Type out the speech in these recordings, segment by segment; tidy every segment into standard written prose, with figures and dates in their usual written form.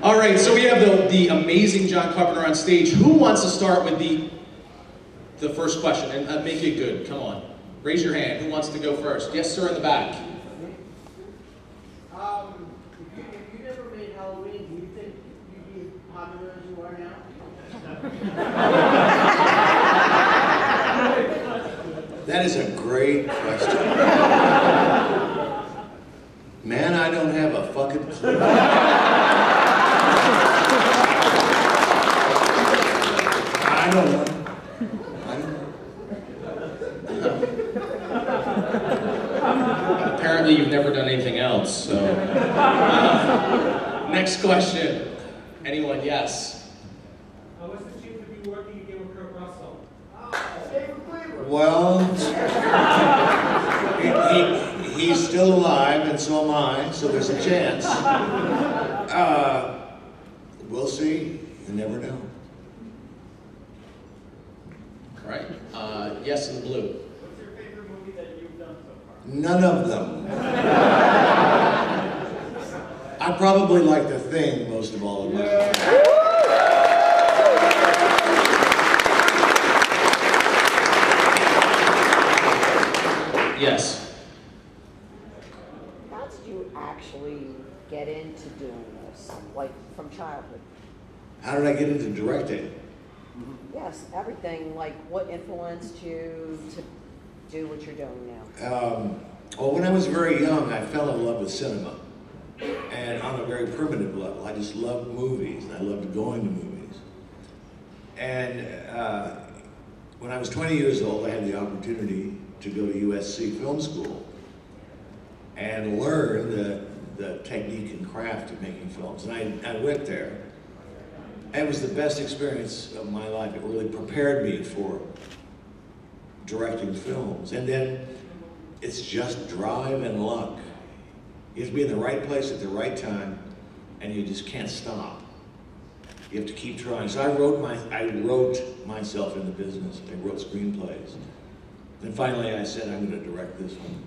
All right, so we have the amazing John Carpenter on stage. Who wants to start with the first question? And make it good, come on. Raise your hand, who wants to go first? Yes, sir, in the back. If you never made Halloween, do you think you'd be as popular as you are now? That is a great question. Man, I don't have a fucking clue. I don't know. Apparently you've never done anything else, so. Next question. Anyone? Yes. What's the chief of you working again with Kurt Russell? Well, he's still alive, and so am I, so there's a chance. We'll see. You never know. All right. Yes, in the blue. What's your favorite movie that you've done so far? None of them. I probably like The Thing most of all of them. Yes. How did you actually get into doing this, like from childhood? How did I get into directing? Yes, everything. Like, what influenced you to do what you're doing now? Well, when I was very young, I fell in love with cinema. And on a very primitive level, I just loved movies, and I loved going to movies. And when I was 20 years old, I had the opportunity to go to USC Film School and learn the technique and craft of making films. And I went there. It was the best experience of my life. It really prepared me for directing films. And then it's just drive and luck. You have to be in the right place at the right time, and you just can't stop. You have to keep trying. So I wrote myself in the business. I wrote screenplays. Then finally I said, I'm going to direct this one.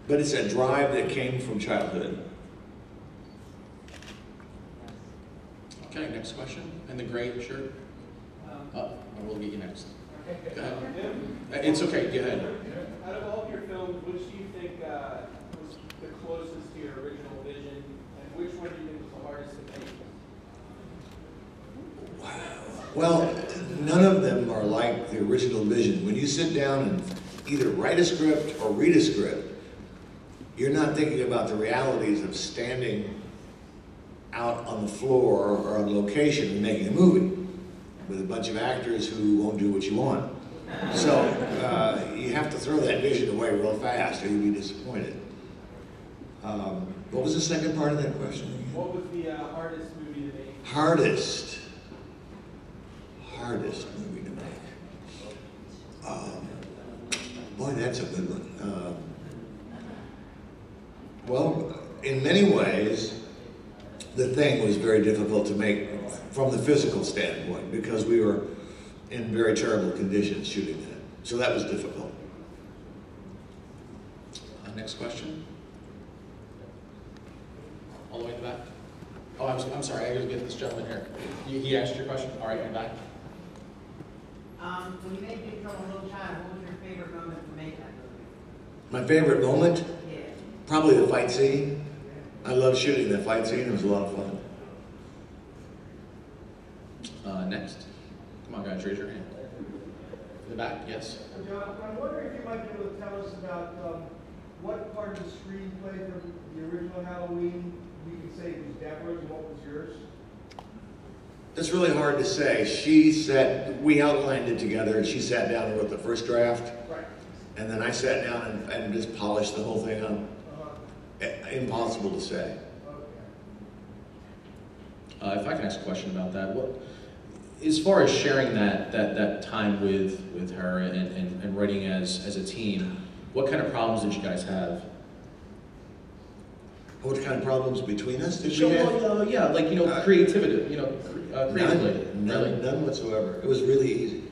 But it's a drive that came from childhood. Okay, next question. And the gray shirt. We'll get you next. Go ahead. It's okay, go ahead. Out of all of your films, which do you think was the closest to your original vision, and which one do you think was the hardest to make? Well, none of them are like the original vision. When you sit down and either write a script or read a script, you're not thinking about the realities of standing out on the floor or on location and making a movie with a bunch of actors who won't do what you want. So you have to throw that vision away real fast or you'll be disappointed. What was the second part of that question again? What was the hardest movie to make? Hardest movie to make. Boy, that's a good one. Well, in many ways, The Thing was very difficult to make from the physical standpoint because we were in very terrible conditions shooting it. So that was difficult. Next question. All the way in the back. Oh, I'm sorry, I gotta get this gentleman here. He asked your question? All right, in the back. When you made Big Trouble in Little China, what was your favorite moment to make that movie? My favorite moment? Yeah. Probably the fight scene. I love shooting that fight scene. It was a lot of fun. Next. Come on, guys, raise your hand. In the back, yes. John, I'm wondering if you might be able to tell us about what part of the screenplay from the original Halloween we can say was Deborah's and what was yours? It's really hard to say. We outlined it together, and she sat down and wrote the first draft. Right. And then I sat down and just polished the whole thing up. Impossible to say. If I can ask a question about that, as far as sharing that time with her and writing as a team, what kind of problems did you guys have? What kind of problems between us did we Sure, have? well, yeah, like, creativity, creatively. None whatsoever. It was really easy.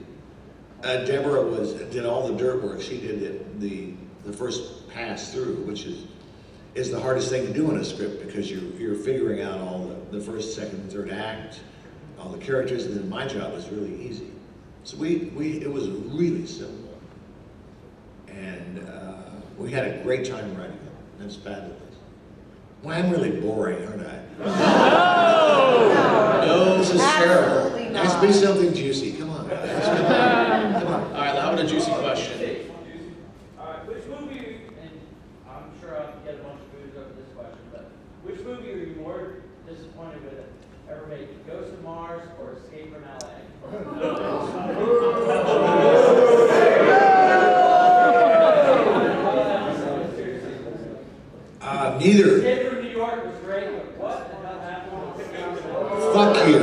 Deborah did all the dirt work. She did the first pass through, which is the hardest thing to do in a script because you're figuring out all the first, second, and third act, all the characters, and then my job was really easy. So it was really simple. And we had a great time writing it. That's fabulous. Well, I'm really boring, aren't I? No, this is terrible. Absolutely There has to be something juicy. Come on, guys. Come on. All right, how about a juicy question? Which movie, and I'm sure I'll get a bunch of movies over this question, but which movie are you more disappointed with ever made? Ghost of Mars or Escape from LA? Neither. Escape from New York was great, but what the hell happened with Escape from LA? Fuck you.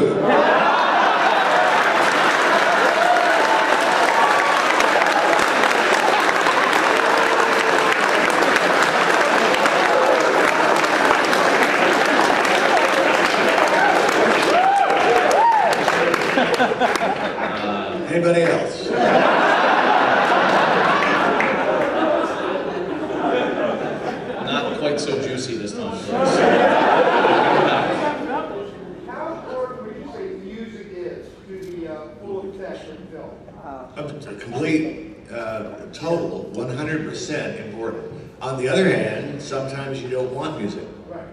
Anybody else? Not quite so juicy this time. How important would you say music is to the full effect of the film? A complete, total, 100% important. On the other hand, sometimes you don't want music. Right.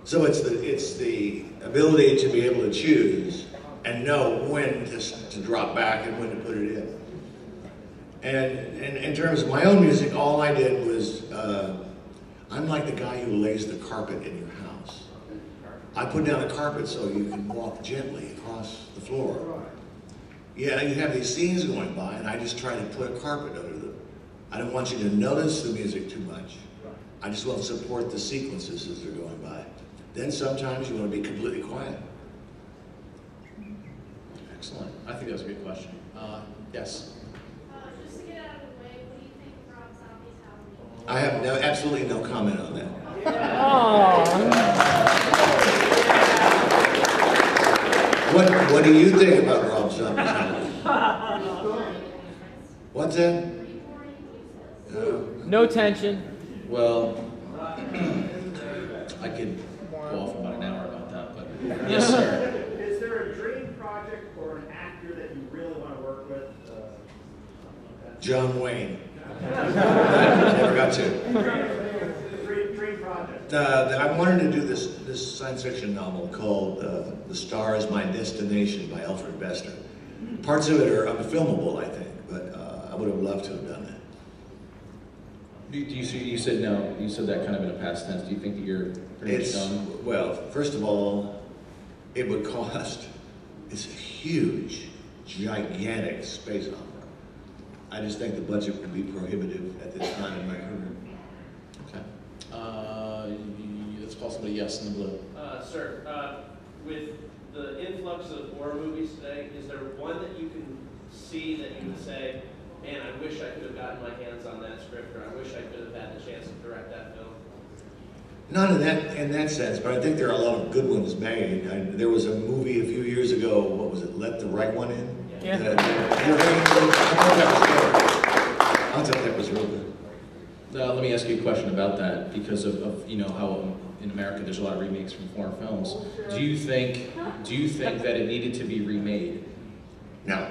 So it's the ability to be able to choose and know when to drop back and when to put it in. And in terms of my own music, all I did was, I'm like the guy who lays the carpet in your house. I put down a carpet so you can walk gently across the floor. Yeah, you have these scenes going by, and I just try to put a carpet under them. I don't want you to notice the music too much. I just want to support the sequences as they're going by. Then sometimes you want to be completely quiet. Excellent. I think that was a good question. Yes. Just to get out of the way, what do you think of Rob Zombie's Halloween? I have absolutely no comment on that. What do you think about Rob Zombie's Halloween? What's that? No tension. Well, I could go off about an hour about that, but yes, sir. Is there a dream project or an actor that you really want to work with? John Wayne. Never got to. Dream project. I wanted to do this science fiction novel called The Star Is My Destination by Alfred Bester. Parts of it are unfilmable, I think, but I would have loved to have done that. You said no. You said that kind of in a past tense. Do you think that you're pretty much done? Well, first of all, it would cost, it's a huge, gigantic space opera. I just think the budget would be prohibitive at this time in my career. Okay. Let's call somebody yes in the blue. Sir, with the influx of horror movies today, is there one that you can see that you would say, man, I wish I could have gotten my hands on that script, or I wish I could have had the chance to direct that film? Not in that sense, but I think there are a lot of good ones made. There was a movie a few years ago, what was it, Let the Right One In? Yeah. I thought that was real good. Let me ask you a question about that, because of you know how in America there's a lot of remakes from foreign films. Do you think that it needed to be remade? No.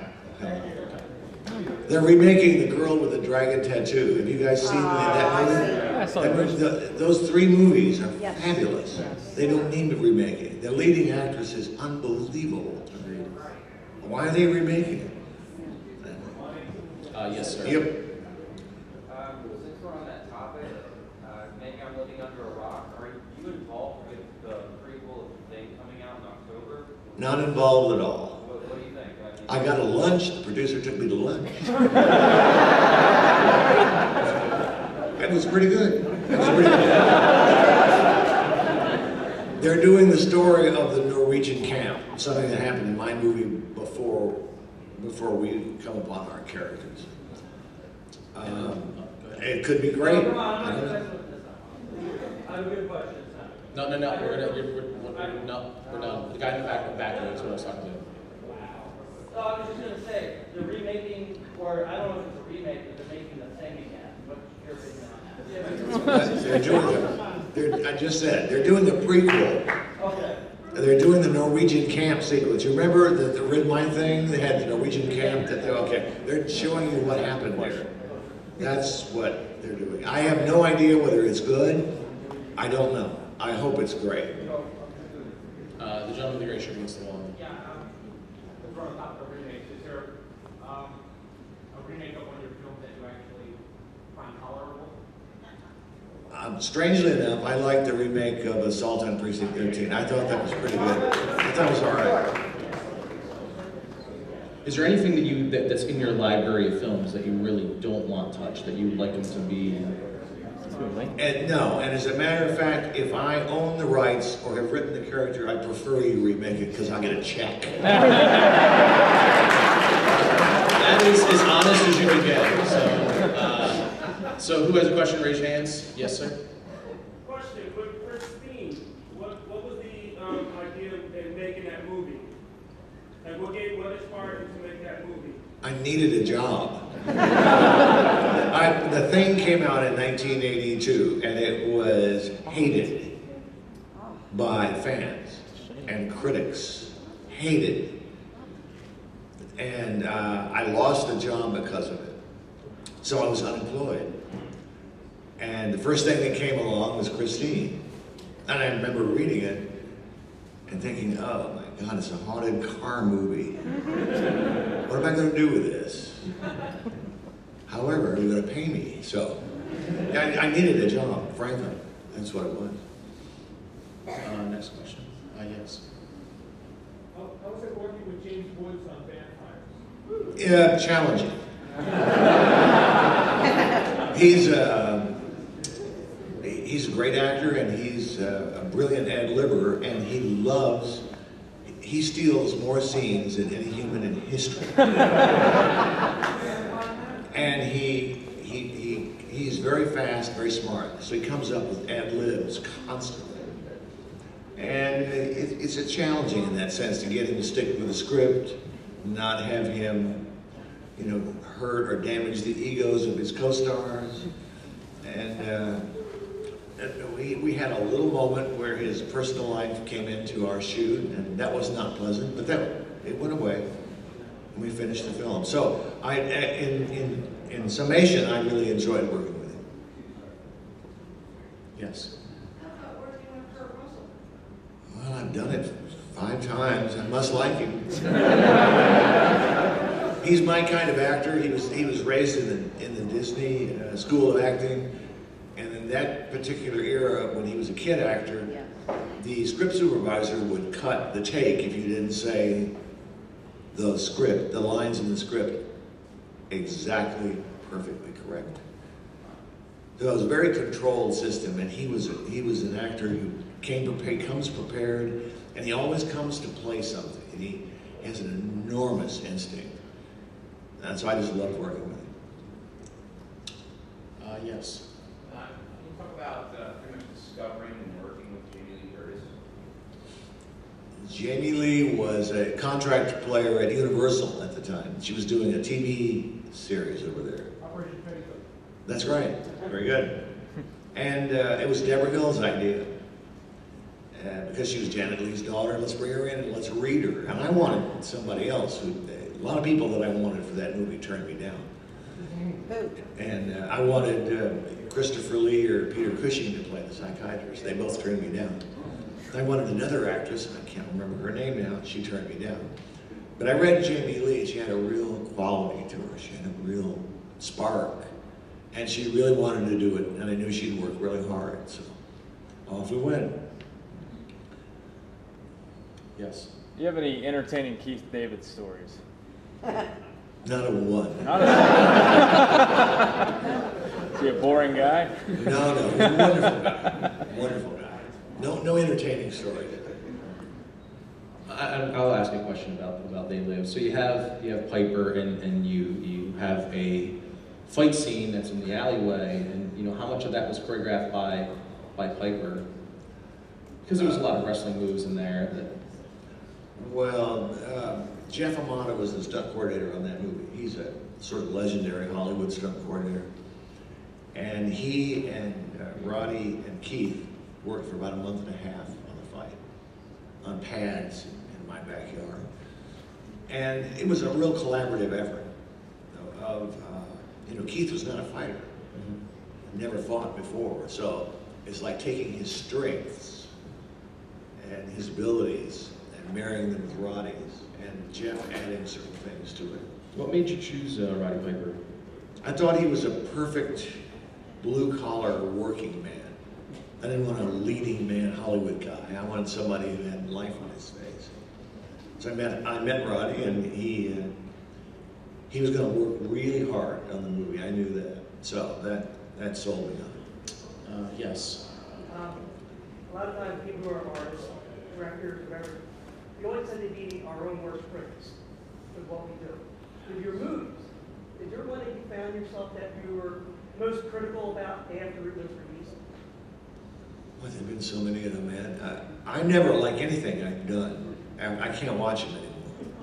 They're remaking The Girl with the Dragon Tattoo. Have you guys seen that movie? Those three movies are fabulous. They don't need to remake it. The leading actress is unbelievable. Why are they remaking it? Yes, sir. Yep. Since we're on that topic, maybe I'm living under a rock. Are you involved with the prequel of The Thing coming out in October? Not involved at all. What do you think? I got a lunch. The producer took me to lunch. It was pretty good. They're doing the story of the Norwegian camp, something that happened in my movie before we come upon our characters. It could be great. I don't know. I have a good question. No. We're done. The guy in the back is what I was talking to. So I was just going to say, the remaking, or I don't know if it's a remake, but they're making The Thing again. What's your opinion on that? I just said, they're doing a prequel. Okay. They're doing the Norwegian camp sequence. You remember the Rid My Thing? They had the Norwegian camp. Okay, they're showing you what happened there. That's what they're doing. I have no idea whether it's good. I don't know. I hope it's great. The gentleman with the gray shirt against the wall. Yeah, from the top of remakes, is there a remake of one of your films that you actually find tolerable? Strangely enough, I like the remake of Assault on Precinct 13. I thought that was pretty good. I thought it was all right. Is there anything that's in your library of films that you really don't want touched, that you would like them to be? And no, and as a matter of fact, if I own the rights or have written the character, I prefer you remake it because I'll get a check. That is as honest as you can get. So who has a question? Raise your hands. Yes, sir. Question, with Christine, what was the idea in making that movie? And what inspired you to make that movie? I needed a job. The Thing came out in 1982, and it was hated by fans and critics. Hated. And I lost the job because of it. So I was unemployed. And the first thing that came along was Christine. And I remember reading it and thinking, oh my God, it's a haunted car movie. What am I going to do with this? However, they're going to pay me. So I needed a job, frankly. That's what it was. Next question. Yes. How was it working with James Woods on Vampires? Yeah, challenging. He's a great actor, and he's a brilliant ad-libber, and he steals more scenes than any human in history. And he's very fast, very smart, so he comes up with ad-libs constantly. And it's challenging in that sense to get him to stick with the script, not have him, hurt or damage the egos of his co-stars. And we had a little moment where his personal life came into our shoot, and that was not pleasant, but it went away, and we finished the film. So in summation, I really enjoyed working with him. Yes. How about working with Kurt Russell? Well, I've done it 5 times. I must like him. He's my kind of actor. He was raised in the Disney School of Acting, and in that particular era, when he was a kid actor, the script supervisor would cut the take if you didn't say the lines in the script exactly, perfectly correct. So it was a very controlled system, and he was an actor who comes prepared, and he always comes to play something, and he has an enormous instinct. And so I just loved working with him. Yes. Can you talk about pretty much discovering and working with Jamie Lee Curtis? Jamie Lee was a contract player at Universal at the time. She was doing a TV series over there. Operation Petticoat. That's right. Very good. And it was Deborah Hill's idea. Because she was Janet Leigh's daughter, let's bring her in and let's read her. And I wanted somebody else. A lot of people that I wanted for that movie turned me down. And I wanted Christopher Lee or Peter Cushing to play the psychiatrist. They both turned me down. I wanted another actress, and I can't remember her name now, and she turned me down. But I read Jamie Lee, she had a real quality to her. She had a real spark. And she really wanted to do it, and I knew she'd work really hard, so off we went. Yes. Do you have any entertaining Keith David stories? Not a one. Not a Is he a boring guy? No, he's a wonderful guy. Wonderful guy. No entertaining story. I'll ask a question about They Live. So you have Piper, and you have a fight scene that's in the alleyway, and how much of that was choreographed by Piper? Because there was a lot of wrestling moves in there. Well, Jeff Amata was the stunt coordinator on that movie. He's a sort of legendary Hollywood stunt coordinator. And he and Roddy and Keith worked for about a month and a half on the fight. on pads in my backyard. And it was a real collaborative effort of, Keith was not a fighter. Never fought before. So it's like taking his strengths and his abilities and marrying them with Roddy's, and Jeff adding certain things to it. What made you choose Roddy Piper? I thought he was a perfect blue-collar working man. I didn't want a leading man Hollywood guy. I wanted somebody who had life on his face. So I met Roddy, and he was going to work really hard on the movie. I knew that. So that sold me on it. Yes. A lot of times people who are artists, directors, whatever, we always tend to be our own worst critics with what we do. With your movies, is there one that you found yourself that you were most critical about after it was released? Well, there have been so many of them, man. I never like anything I've done. I can't watch it anymore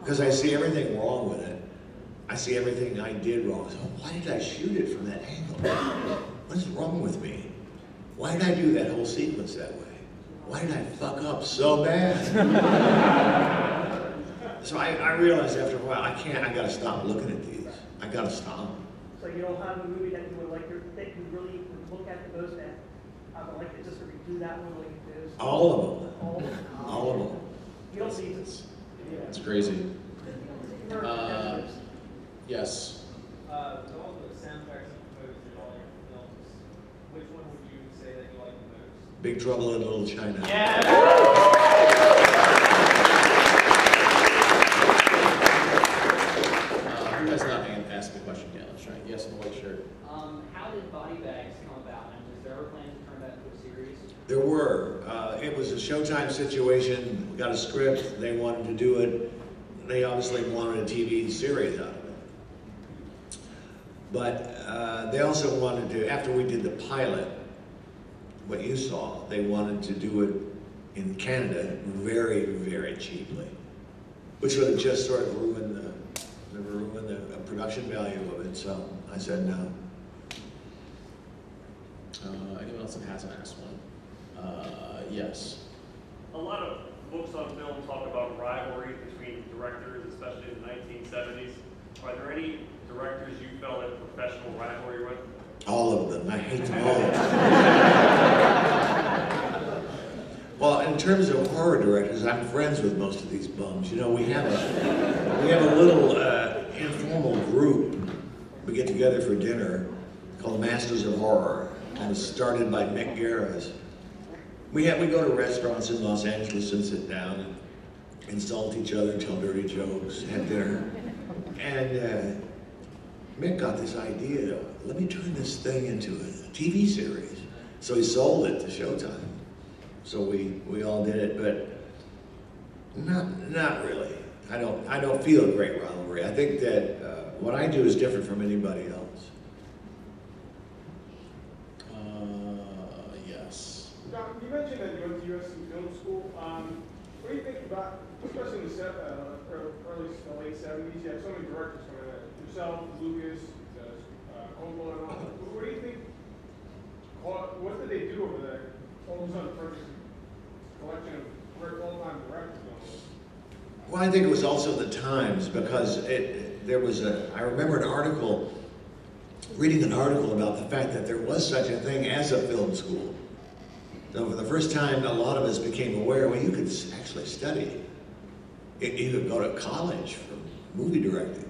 because I see everything wrong with it. I see everything I did wrong. So why did I shoot it from that angle? What is wrong with me? Why did I do that whole sequence that way? Why did I fuck up so bad? So I realized after a while, I gotta stop looking at these. I gotta stop. So you don't have a movie that you would like that you really would look at the most at? I would like to just redo that one like you did. All of them. All of them. All of them. You don't see this. It's crazy. Yes. With all the soundtracks you composed in all your films, which one would you say that you like the most? Big Trouble in Little China. Who has not asked the question yet? Let's try. Yes, in the white shirt. How did Body Bags come about, and is there ever plans to turn that into a series? There were. It was a Showtime situation. We got a script. They wanted to do it. They obviously wanted a TV series out of it. But they also wanted to, after we did the pilot, what you saw, they wanted to do it in Canada very, very cheaply, which would have just sort of ruined the production value of it. So I said no. Anyone else that hasn't asked one? Yes. A lot of books on film talk about rivalry between directors, especially in the 1970s. Are there any directors you felt a professional rivalry with? All of them. I hate them all. Well, in terms of horror directors, I'm friends with most of these bums. You know, we have a little informal group. We get together for dinner called Masters of Horror. It was started by Mick Garris. We go to restaurants in Los Angeles and sit down and insult each other, tell dirty jokes, have dinner. And Mick got this idea, let me turn this thing into a TV series. So he sold it to Showtime. So we all did it, but not really. I don't feel a great rivalry. I think that what I do is different from anybody else. Yes. John, you mentioned that you went to USC Film School. What do you think about, especially in the late 70s, you had so many directors coming in. Yourself, Lucas, Coppola, and all. What do you think, what did they do over there? All of a sudden, purchased a collection of great all-time directors. Well, I think it was also the times, because I remember reading an article about the fact that there was such a thing as a film school. So for the first time, a lot of us became aware, well, you could actually study. You could go to college for movie directing.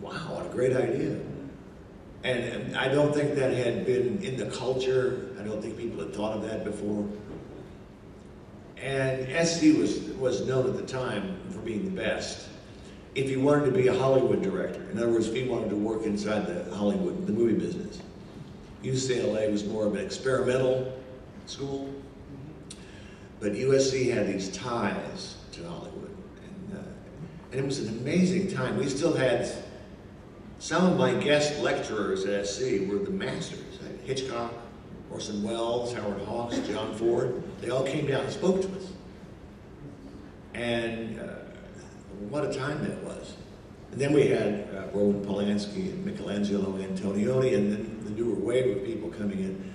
Wow, what a great idea. And I don't think that had been in the culture. I don't think people had thought of that before. And SC was known at the time for being the best. If you wanted to be a Hollywood director, in other words, if you wanted to work inside the movie business, UCLA was more of an experimental school, but USC had these ties to Hollywood, and it was an amazing time. We still had some of my guest lecturers at SC were the masters. Hitchcock, Orson Welles, Howard Hawks, John Ford. They all came down and spoke to us, and what a time that was. And then we had Roman Polanski and Michelangelo Antonioni, and then the newer wave of people coming in.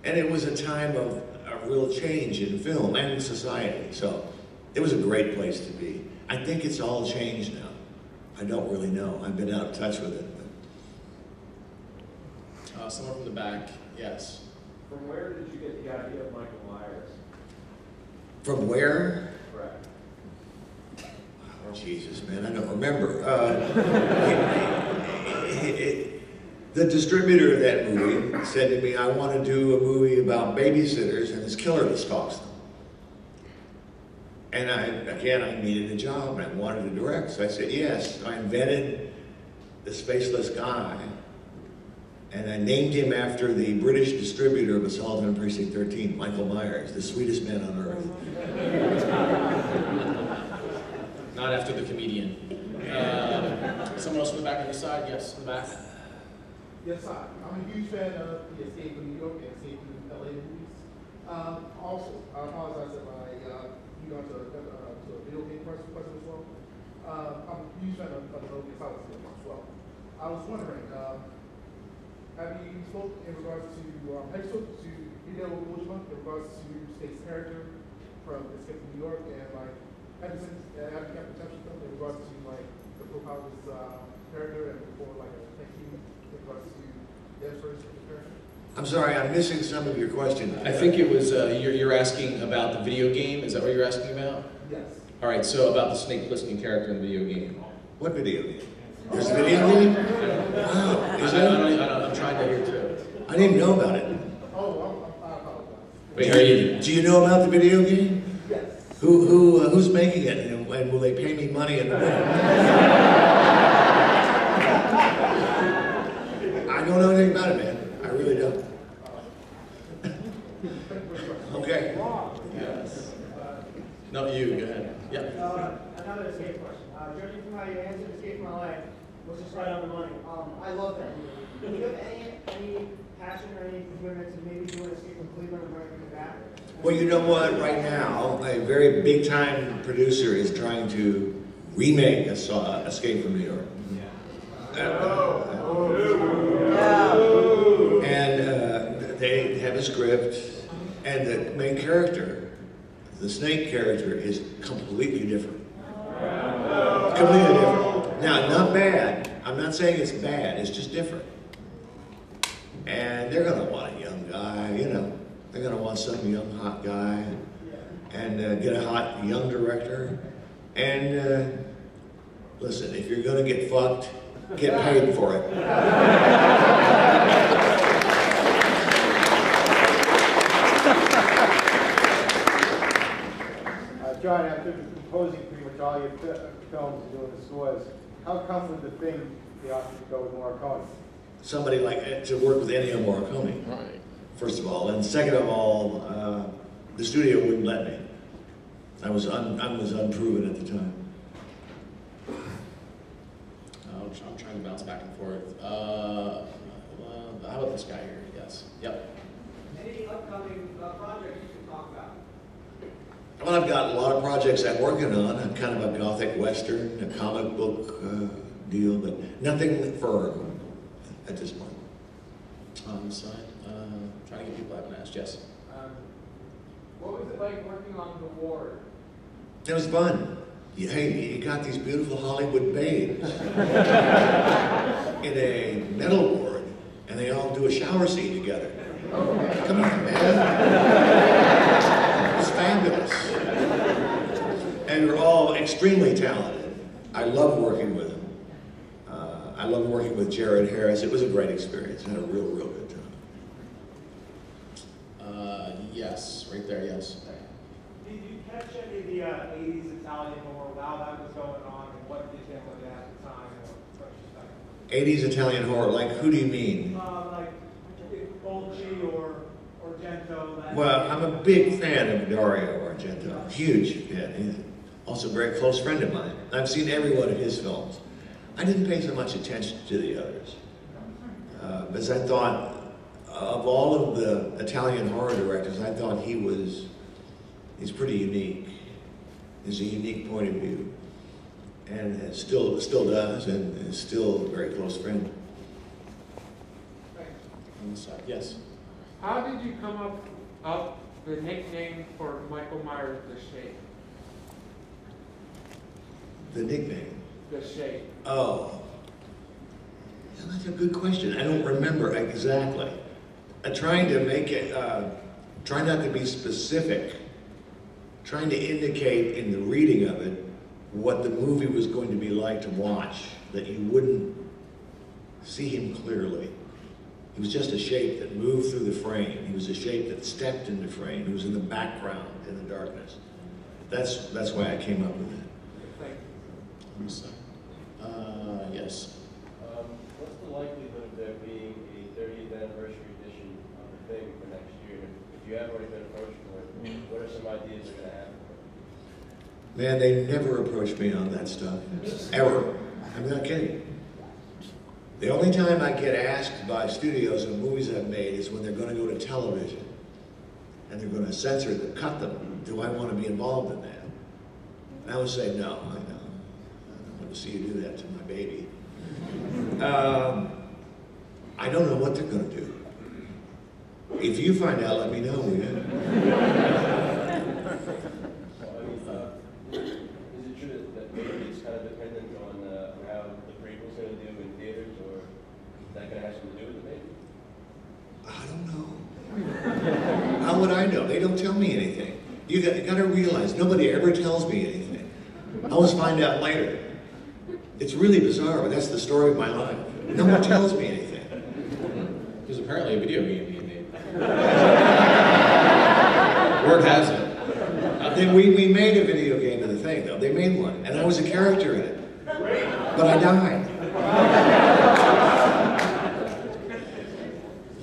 And it was a time of a real change in film and in society. So It was a great place to be. I think it's all changed now. I don't really know. I've been out of touch with it. Someone from the back, yes. From where did you get the idea of Michael Myers? From where? Correct. Oh, Jesus, man, I don't remember. The distributor of that movie said to me, I want to do a movie about babysitters and this killer that stalks them. And I needed a job and I wanted to direct, so I said yes. I invented the Spaceless Guy, and I named him after the British distributor of Assault on Precinct 13, Michael Myers, the sweetest man on earth. Not after the comedian. Someone else in the back on the side? Yes, in the back. Yes, I'm a huge fan of the Escape from New York and Escape from LA movies. Also, I apologize if I got to a video game question as well. I'm a huge fan of the Metal Gear Solid series as well. I was wondering, have you spoken in regards to Hideo Kojima in regards to Snake's character from Escape from New York, and like have you got perception in regards to like the profile of his character and before like a thank you in regards to their first character? I'm sorry, I'm missing some of your question. I think it was, you're asking about the video game. Is that what you're asking about? Yes. All right, so about the Snake Plissken character in the video game. What video game? There's a video game? Wow. Is there? I'm trying to hear too. I didn't know about it. Oh, I apologize. Wait, do you know about the video game? Yes. Who's making it, and will they pay me money in the mail? I don't know anything about it, man. I really don't. Okay. Yes. No, you, go ahead. Yeah. Another escape question. Judging from how you answered Escape from LA, was just right on the money. I love that movie. Do you have any passion or any commitment to maybe do an Escape from Cleveland and bring it back? Well, you know what? Right now, a very big-time producer is trying to remake Escape from New York. And they have a script, and the main character, the Snake character, is completely different. Completely different. Now, not bad. I'm not saying it's bad. It's just different. And they're going to want a young guy, you know. They're going to want some young, hot guy, and get a hot, young director. And listen, if you're going to get fucked, get paid for it. John, after composing pretty much all your films and doing the scores, how come with the thing the option to go with Morricone? Somebody like to work with Ennio Morricone, Right. first of all, and second of all, the studio wouldn't let me. I was unproven at the time. I'm trying to bounce back and forth. How about this guy here? Yes. Yep. Any upcoming projects you can talk about? Well, I've got a lot of projects I'm working on. I'm kind of a gothic western, a comic book deal, but nothing firm at this point. On the side, trying to get people I haven't asked. Yes. What was it like working on The Ward? It was fun. Hey, you got these beautiful Hollywood babes in a metal ward, and they all do a shower scene together. Come on, man. It's fabulous. And they're all extremely talented. I love working with them. I love working with Jared Harris. It was a great experience. I had a real good time. Yes, right there, yes. Did you catch any of the 80s Italian horror while that was going on, and what did you look at the time, or retrospective? 80s Italian horror, like who do you mean? Like Fulci or Argento. Well, I'm a big fan of Dario Argento. Huge fan. He's also a very close friend of mine. I've seen every one of his films. I didn't pay so much attention to the others. Because I thought, of all of the Italian horror directors, I thought he's pretty unique. He's a unique point of view. And it still does, and is still a very close friend. On the side, yes. How did you come up the nickname for Michael Myers, the Shape? The nickname. The shape. Oh. Yeah, that's a good question. I don't remember exactly. I'm trying to make it, try not to be specific. Trying to indicate in the reading of it what the movie was going to be like to watch, that you wouldn't see him clearly. He was just a shape that moved through the frame. He was a shape that stepped into frame. He was in the background, in the darkness. That's why I came up with it. Thank you. Yes. What's the likelihood of there being a 30th anniversary edition of the thing for next year? If you have already been approached for it, what are some ideas that are going to happen? Man, they never approach me on that stuff, ever. I'm not kidding. The only time I get asked by studios of movies I've made is when they're going to go to television and they're going to censor them, cut them. Do I want to be involved in that? And I would say, no, I don't want to see you do that to my baby. I don't know what they're going to do. If you find out, let me know, will you? Is it true that maybe it's kind of dependent on how the prequel's going to do in theaters, or is that going to have something to do with it, maybe? I don't know. How would I know? They don't tell me anything. You got to realize, nobody ever tells me anything. I always find out later. It's really bizarre, but that's the story of my life. No one tells me anything. There's apparently a video game being made. Word has it. We made a video game of the thing, though. They made one, and I was a character in it. But I died.